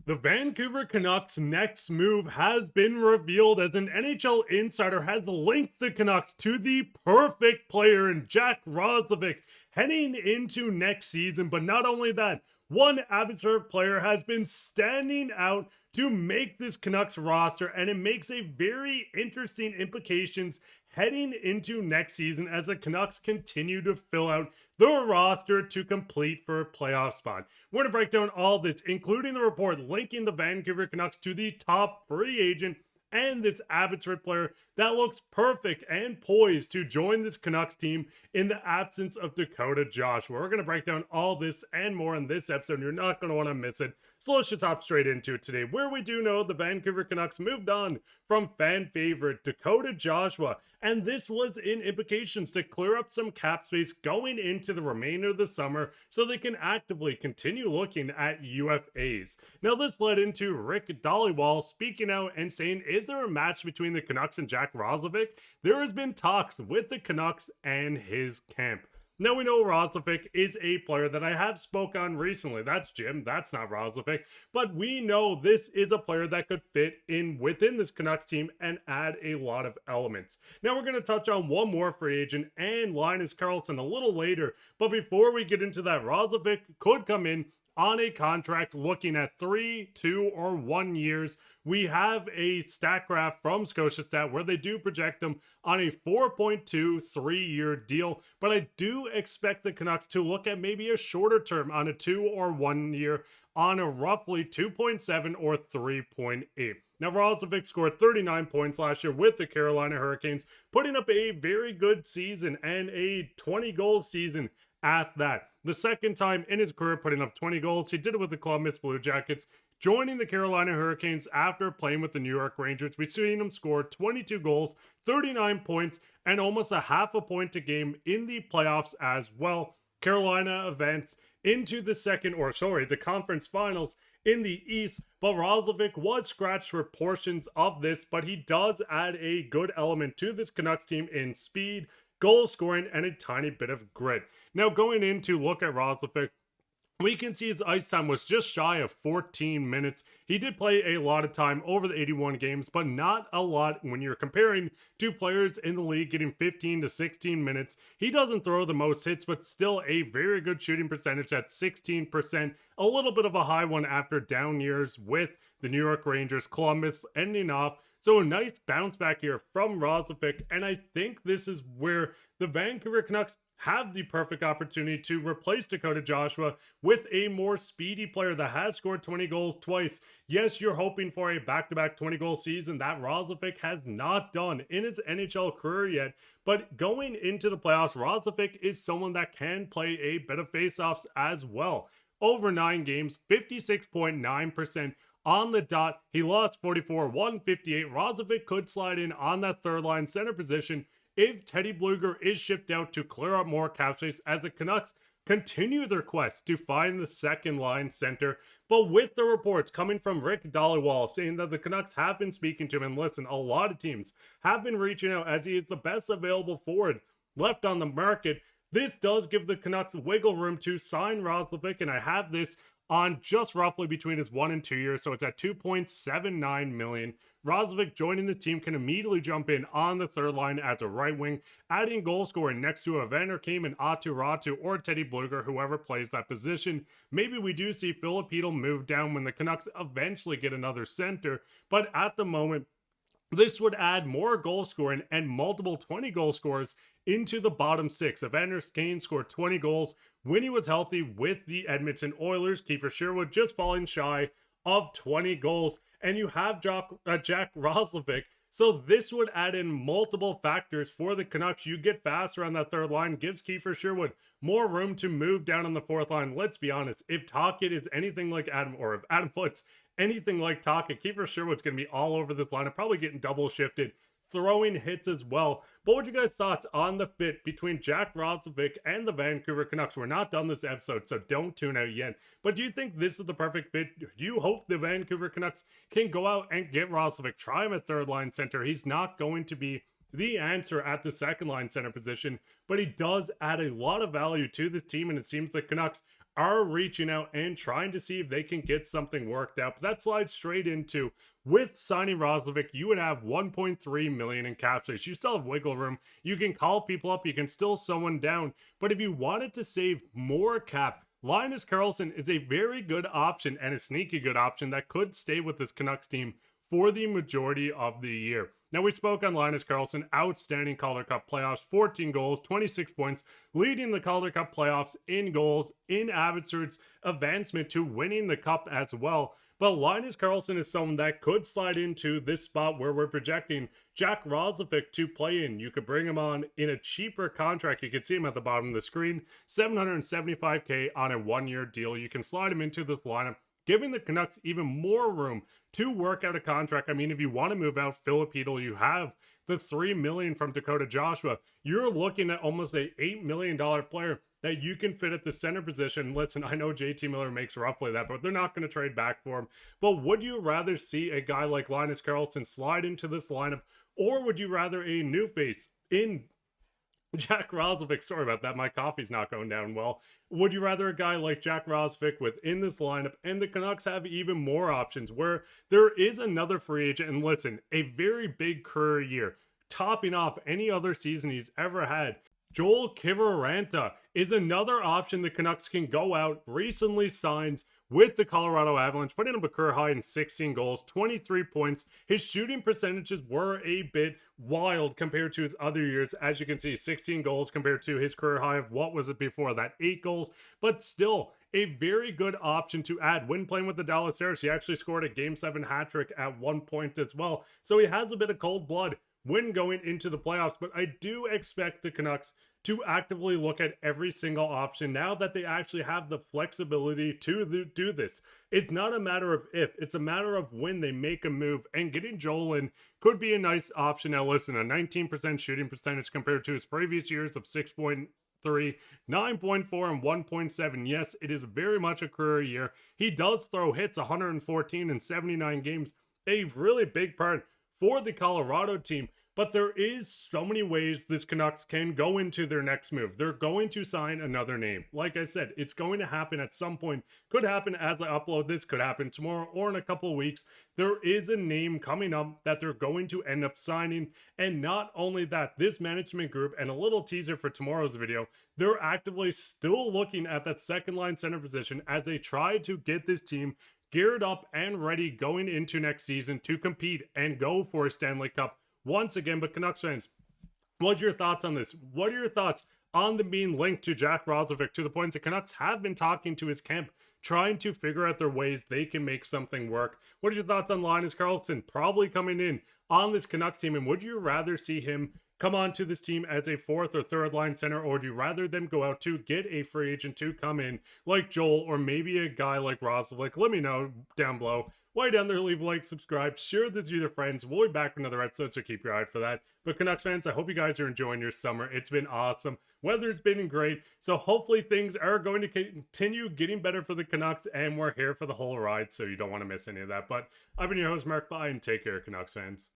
The Vancouver Canucks' next move has been revealed as an NHL insider has linked the Canucks to the perfect player in Jack Roslovic heading into next season. But not only that, one Abbotsford player has been standing out to make this Canucks roster, and it makes a very interesting implications heading into next season as the Canucks continue to fill out the roster to complete for a playoff spot. We're going to break down all this, including the report linking the Vancouver Canucks to the top free agent and this Abbotsford player that looks perfect and poised to join this Canucks team in the absence of Dakota Joshua. We're going to break down all this and more in this episode. You're not going to want to miss it. So let's just hop straight into it today, where we do know the Vancouver Canucks moved on from fan favorite Dakota Joshua, and this was in implications to clear up some cap space going into the remainder of the summer so they can actively continue looking at UFAs. Now this led into Rick Dhaliwal speaking out and saying, is there a match between the Canucks and Jack Roslovic? There has been talks with the Canucks and his camp. Now we know Roslovic is a player that I have spoke on recently. That's Jim, that's not Roslovic. But we know this is a player that could fit in within this Canucks team and add a lot of elements. Now we're going to touch on one more free agent and Linus Karlsson a little later. But before we get into that, Roslovic could come in on a contract looking at 3, 2, or 1 years. We have a stat graph from ScotiaStat where they do project him on a 4.2 3-year deal, but I do expect the Canucks to look at maybe a shorter term on a 2 or 1 year on a roughly 2.7 or 3.8. Now, Roslovic scored 39 points last year with the Carolina Hurricanes, putting up a very good season and a 20-goal season at that. The second time in his career putting up 20 goals. He did it with the Columbus Blue Jackets, joining the Carolina Hurricanes after playing with the New York Rangers. We've seen him score 22 goals, 39 points, and almost a half a point a game in the playoffs as well. Carolina advanced into the conference finals in the East, but Roslovic was scratched for portions of this, but he does add a good element to this Canucks team in speed, goal scoring, and a tiny bit of grit. Now, going in to look at Roslovic, we can see his ice time was just shy of 14 minutes. He did play a lot of time over the 81 games, but not a lot when you're comparing to players in the league getting 15 to 16 minutes. He doesn't throw the most hits, but still a very good shooting percentage at 16%. A little bit of a high one after down years with the New York Rangers, Columbus ending off. So a nice bounce back here from Roslovic, and I think this is where the Vancouver Canucks have the perfect opportunity to replace Dakota Joshua with a more speedy player that has scored 20 goals twice. Yes, you're hoping for a back-to-back 20-goal season that Roslovic has not done in his NHL career yet, but going into the playoffs, Roslovic is someone that can play a bit of faceoffs as well. Over 9 games, 56.9%. On the dot, he lost 44, 158. Roslovic could slide in on that third line center position if Teddy Blueger is shipped out to clear up more cap space as the Canucks continue their quest to find the second line center. But with the reports coming from Rick Dhaliwal saying that the Canucks have been speaking to him, and listen, a lot of teams have been reaching out as he is the best available forward left on the market. This does give the Canucks wiggle room to sign Roslovic, and I have this on just roughly between his 1 and 2 years, so it's at $2.79 million. Roslovic joining the team can immediately jump in on the third line as a right wing, adding goal scoring next to Evander Kane and Aatu Räty or Teddy Blueger, whoever plays that position. Maybe we do see Filip Hronek move down when the Canucks eventually get another center, but at the moment, this would add more goal scoring and multiple 20-goal scorers into the bottom 6. Evander Kane scored 20 goals when he was healthy with the Edmonton Oilers. Kiefer Sherwood just falling shy of 20 goals. And you have Jack Roslovic. So this would add in multiple factors for the Canucks. You get faster on that third line, gives Kiefer Sherwood more room to move down on the fourth line. Let's be honest, if Tocchet is anything like Adam, or if Adam Foote's anything like Tocchet, Kiefer Sherwood's going to be all over this line, probably getting double shifted, throwing hits as well. But what are you guys' thoughts on the fit between Jack Roslovic and the Vancouver Canucks? We're not done this episode, so don't tune out yet. But do you think this is the perfect fit? Do you hope the Vancouver Canucks can go out and get Roslovic, try him at third line center? He's not going to be the answer at the second line center position, but he does add a lot of value to this team, and it seems the Canucks are reaching out and trying to see if they can get something worked out. But that slides straight into, with signing Roslovic, you would have 1.3 million in cap space. You still have wiggle room. You can call people up. You can still someone down. But if you wanted to save more cap, Linus Karlsson is a very good option and a sneaky good option that could stay with this Canucks team for the majority of the year. Now, we spoke on Linus Karlsson, outstanding Calder Cup playoffs, 14 goals, 26 points, leading the Calder Cup playoffs in goals, in Abbotsford's advancement to winning the Cup as well. But Linus Karlsson is someone that could slide into this spot where we're projecting Jack Roslovic to play in. You could bring him on in a cheaper contract. You can see him at the bottom of the screen, $775K on a one-year deal. You can slide him into this lineup, giving the Canucks even more room to work out a contract. I mean, if you want to move out Filip Hronek, you have the $3 million from Dakota Joshua. You're looking at almost a $8 million player that you can fit at the center position. Listen, I know JT Miller makes roughly that, but they're not going to trade back for him. But would you rather see a guy like Linus Karlsson slide into this lineup, or would you rather a new face in Jack Roslovic? Sorry about that, my coffee's not going down well. Would you rather a guy like Jack Roslovic within this lineup? And the Canucks have even more options where there is another free agent, and listen, a very big career year, topping off any other season he's ever had. Joel Kiviranta is another option the Canucks can go out, recently signs with the Colorado Avalanche, putting up a career high in 16 goals, 23 points. His shooting percentages were a bit wild compared to his other years. As you can see, 16 goals compared to his career high of, what was it before that, 8 goals. But still, a very good option to add. When playing with the Dallas Stars, he actually scored a Game 7 hat-trick at one point as well. So he has a bit of cold blood when going into the playoffs, but I do expect the Canucks to actively look at every single option now that they actually have the flexibility to do this. It's not a matter of if, it's a matter of when they make a move, and getting Joel in could be a nice option. Now listen, a 19% shooting percentage compared to his previous years of 6.3, 9.4, and 1.7. Yes, it is very much a career year. He does throw hits, 114 in 79 games, a really big part for the Colorado team. But there is so many ways this Canucks can go into their next move. They're going to sign another name. Like I said, it's going to happen at some point. Could happen as I upload this, could happen tomorrow or in a couple of weeks. There is a name coming up that they're going to end up signing. And not only that, this management group, and a little teaser for tomorrow's video, they're actively still looking at that second line center position as they try to get this team geared up and ready going into next season to compete and go for a Stanley Cup once again. But Canucks fans, what's your thoughts on this? What are your thoughts on them being linked to Jack Roslovic, to the point the Canucks have been talking to his camp, trying to figure out their ways they can make something work? What are your thoughts on Linus Karlsson probably coming in on this Canucks team? And would you rather see him come on to this team as a fourth or third line center, or would you rather them go out to get a free agent to come in like Joel, or maybe a guy like Roslovic? Let me know down below. While down there, leave a like, subscribe, share this with your friends. We'll be back with another episode, so keep your eye out for that. But Canucks fans, I hope you guys are enjoying your summer. It's been awesome. Weather's been great, so hopefully things are going to continue getting better for the Canucks, and we're here for the whole ride, so you don't want to miss any of that. But I've been your host, Mark. Bye, and take care, Canucks fans.